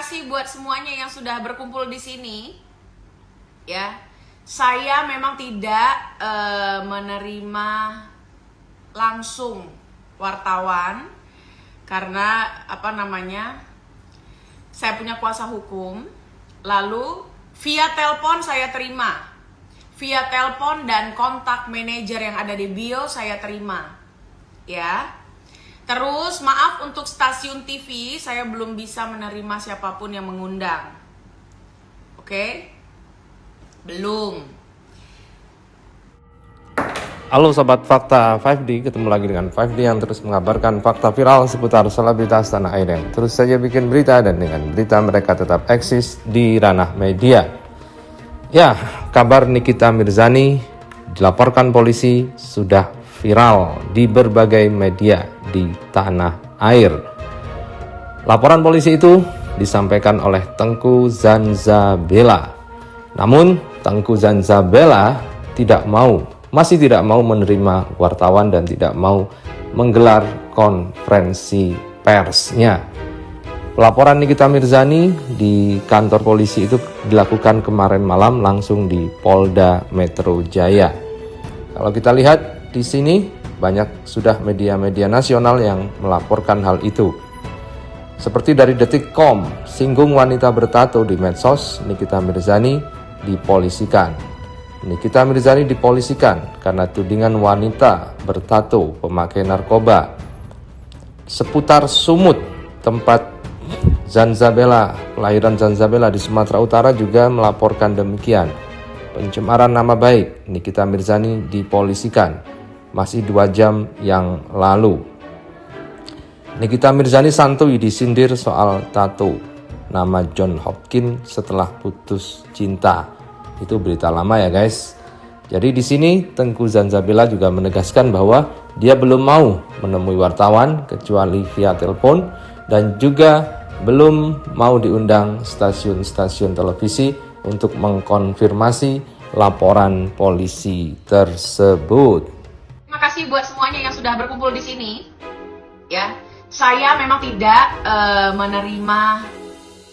kasih buat semuanya yang sudah berkumpul di sini. Ya, saya memang tidak menerima langsung wartawan karena saya punya kuasa hukum. Lalu via telepon saya terima, via telepon dan kontak manajer yang ada di bio saya terima, ya. Terus maaf untuk stasiun TV, saya belum bisa menerima siapapun yang mengundang. Oke? Belum. Halo Sobat Fakta 5D, ketemu lagi dengan 5D yang terus mengabarkan fakta viral seputar selebritas tanah air yang terus saja bikin berita, dan dengan berita mereka tetap eksis di ranah media. Ya, kabar Nikita Mirzani dilaporkan polisi sudah viral di berbagai media di tanah air. Laporan polisi itu disampaikan oleh Tengku Zanzabela. Namun Tengku Zanzabela masih tidak mau menerima wartawan dan tidak mau menggelar konferensi persnya. Pelaporan Nikita Mirzani di kantor polisi itu dilakukan kemarin malam langsung di Polda Metro Jaya. Kalau kita lihat di sini banyak sudah media-media nasional yang melaporkan hal itu. Seperti dari Detikcom, singgung wanita bertato di medsos, Nikita Mirzani dipolisikan. Nikita Mirzani dipolisikan karena tudingan wanita bertato pemakai narkoba. Seputar Sumut, tempat Zanzabela, kelahiran Zanzabela di Sumatera Utara juga melaporkan demikian. Pencemaran nama baik, Nikita Mirzani dipolisikan. Masih 2 jam yang lalu. Nikita Mirzani santuy disindir soal tato nama John Hopkins setelah putus cinta. Itu berita lama ya guys. Jadi di sini Tengku Zanzabela juga menegaskan bahwa dia belum mau menemui wartawan kecuali via telepon, dan juga belum mau diundang stasiun-stasiun televisi untuk mengkonfirmasi laporan polisi tersebut. Terima kasih buat semuanya yang sudah berkumpul di sini. Ya, saya memang tidak menerima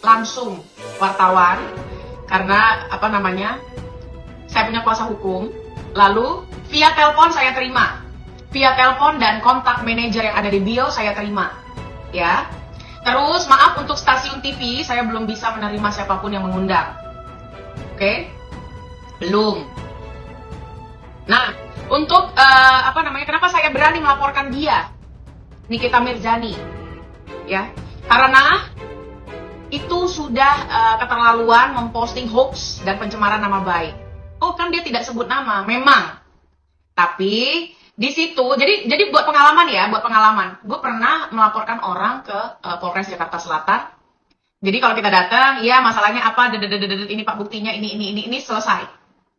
langsung wartawan karena saya punya kuasa hukum. Lalu via telepon saya terima, via telepon dan kontak manajer yang ada di bio saya terima, ya. Terus maaf untuk stasiun TV, saya belum bisa menerima siapapun yang mengundang. Oke? Belum. Nah, untuk kenapa saya berani melaporkan dia, Nikita Mirzani, ya? Karena itu sudah keterlaluan memposting hoax dan pencemaran nama baik. Oh kan dia tidak sebut nama, memang. Tapi di situ, jadi buat pengalaman, gue pernah melaporkan orang ke Polres Jakarta Selatan. Jadi kalau kita datang, ya masalahnya apa, ini pak buktinya, ini selesai,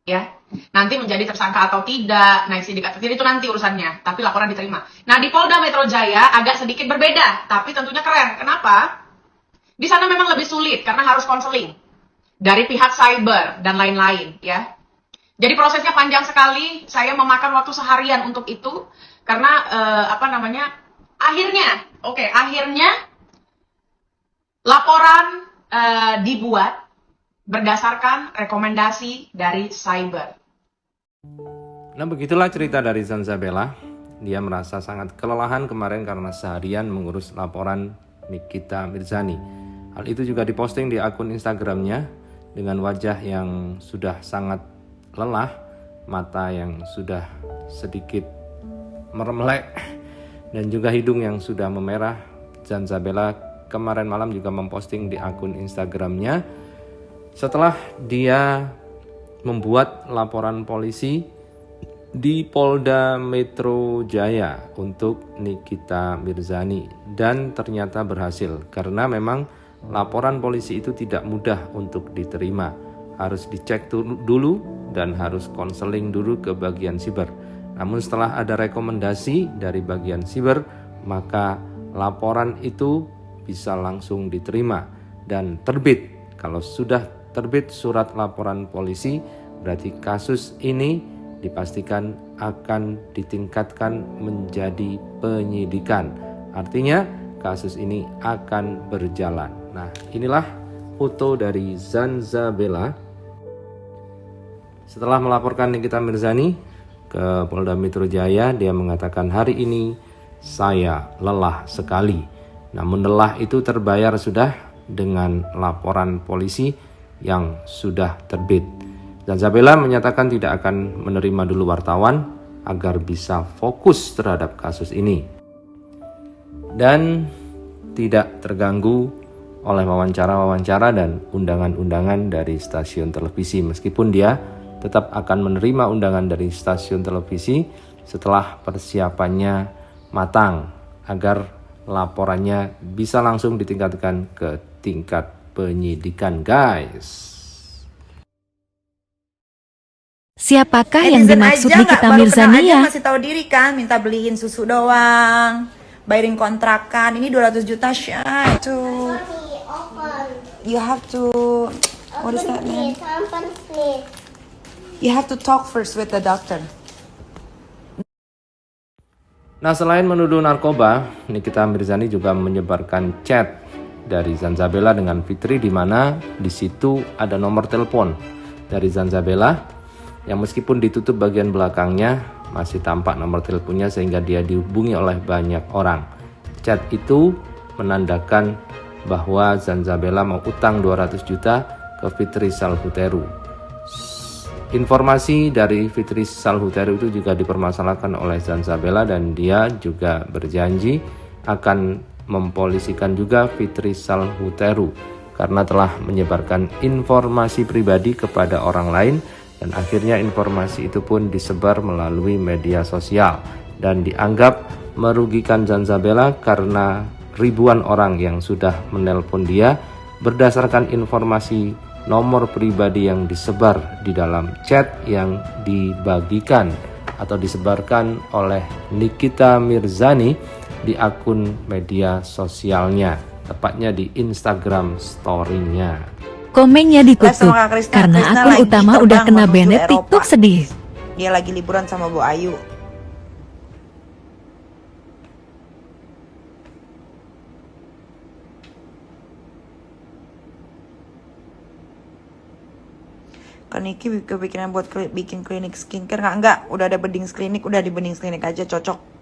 ya. Nanti menjadi tersangka atau tidak, naik sidik atau tidak itu nanti urusannya. Tapi laporan diterima. Nah di Polda Metro Jaya agak sedikit berbeda, tapi tentunya keren. Kenapa? Di sana memang lebih sulit karena harus konseling dari pihak cyber dan lain-lain, ya. Jadi prosesnya panjang sekali. Saya memakan waktu seharian untuk itu karena akhirnya laporan dibuat berdasarkan rekomendasi dari cyber. Nah, begitulah cerita dari Zanzabela. Dia merasa sangat kelelahan kemarin karena seharian mengurus laporan Nikita Mirzani. Hal itu juga diposting di akun Instagramnya dengan wajah yang sudah sangat lelah, mata yang sudah sedikit meremelek, dan juga hidung yang sudah memerah. Zanzabela kemarin malam juga memposting di akun Instagramnya setelah dia membuat laporan polisi di Polda Metro Jaya untuk Nikita Mirzani, dan ternyata berhasil karena memang laporan polisi itu tidak mudah untuk diterima. Harus dicek dulu dan harus konseling dulu ke bagian siber. Namun setelah ada rekomendasi dari bagian siber, maka laporan itu bisa langsung diterima dan terbit. Kalau sudah terbit surat laporan polisi, berarti kasus ini dipastikan akan ditingkatkan menjadi penyidikan. Artinya kasus ini akan berjalan. Nah, inilah foto dari Zanzabela. Setelah melaporkan Nikita Mirzani ke Polda Metro Jaya, dia mengatakan, hari ini saya lelah sekali. Namun lelah itu terbayar sudah dengan laporan polisi yang sudah terbit. Zanzabela menyatakan tidak akan menerima dulu wartawan agar bisa fokus terhadap kasus ini dan tidak terganggu oleh wawancara-wawancara dan undangan-undangan dari stasiun televisi, meskipun dia tetap akan menerima undangan dari stasiun televisi setelah persiapannya matang agar laporannya bisa langsung ditingkatkan ke tingkat penyidikan, guys. Siapakah yang dimaksud Nikita Mirzani ya? Masih tahu diri kan, minta beliin susu doang, bayarin kontrakan. Ini 200 juta Shay. You have to, what is that name? You have to talk first with the doctor. Nah, selain menuduh narkoba, Nikita Mirzani juga menyebarkan chat dari Zanzabela dengan Fitri, di mana di situ ada nomor telepon dari Zanzabela yang meskipun ditutup bagian belakangnya masih tampak nomor teleponnya sehingga dia dihubungi oleh banyak orang. Chat itu menandakan bahwa Zanzabela mau utang 200 juta ke Fitri Salhuteru. Informasi dari Fitri Salhuteru itu juga dipermasalahkan oleh Zanzabela dan dia juga berjanji akan mempolisikan juga Fitri Salhuteru karena telah menyebarkan informasi pribadi kepada orang lain dan akhirnya informasi itu pun disebar melalui media sosial dan dianggap merugikan Zanzabela karena ribuan orang yang sudah menelpon dia berdasarkan informasi nomor pribadi yang disebar di dalam chat yang dibagikan atau disebarkan oleh Nikita Mirzani di akun media sosialnya, tepatnya di Instagram story-nya. Komennya ditutup karena akun utama udah kena banned TikTok, sedih. Dia lagi liburan sama Bu Ayu. Kan Niki kepikiran buat bikin klinik skincare enggak, udah ada Beddings Klinik, udah di Beddings Klinik aja cocok.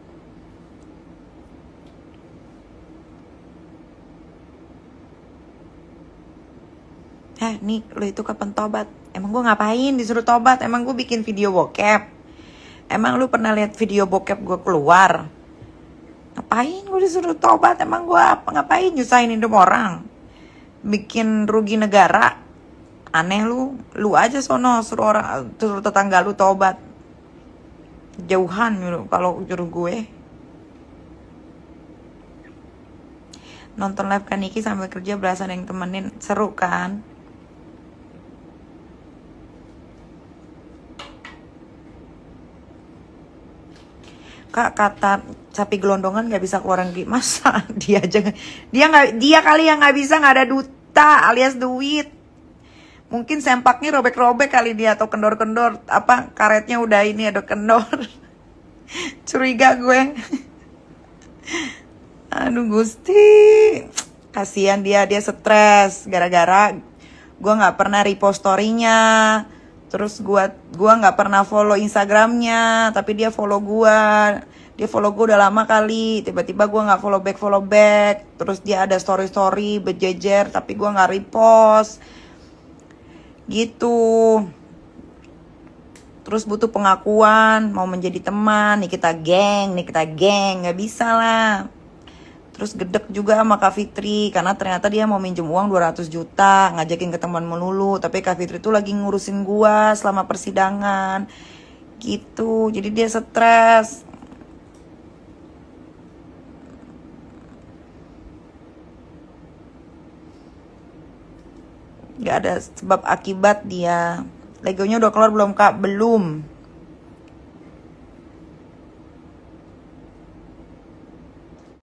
Nih lo itu kapan tobat? Emang gue ngapain disuruh tobat? Emang gue bikin video bokep? Emang lu pernah lihat video bokep gue keluar? Ngapain gue disuruh tobat? Emang gue ngapain nyusahin hidup orang? Bikin rugi negara? Aneh lu aja sono suruh tetangga lu tobat. Jauhan gitu kalau juru gue. Nonton live kan Niki sambil kerja berasa ada yang temenin, seru kan? Kak, kata sapi gelondongan nggak bisa keluar negeri, masa dia aja dia kali yang nggak bisa, nggak ada duta alias duit. Mungkin sempaknya robek-robek kali dia atau kendor-kendor, apa karetnya udah ini ada kendor. Curiga gue. Aduh Gusti, kasihan dia stres gara-gara gue nggak pernah repost story-nya. Terus gue nggak pernah follow Instagramnya, tapi dia follow gue. Dia follow gue udah lama kali, tiba-tiba gue nggak follow back. Terus dia ada story berjejer, tapi gue nggak repost. Gitu. Terus butuh pengakuan, mau menjadi teman, nih kita geng, nggak bisa lah. Terus gedek juga sama Kak Fitri, karena ternyata dia mau minjem uang 200 juta, ngajakin ketemuan melulu, tapi Kak Fitri tuh lagi ngurusin gua selama persidangan. Gitu, jadi dia stres. Gak ada sebab akibat dia. Legonya udah keluar belum Kak? Belum.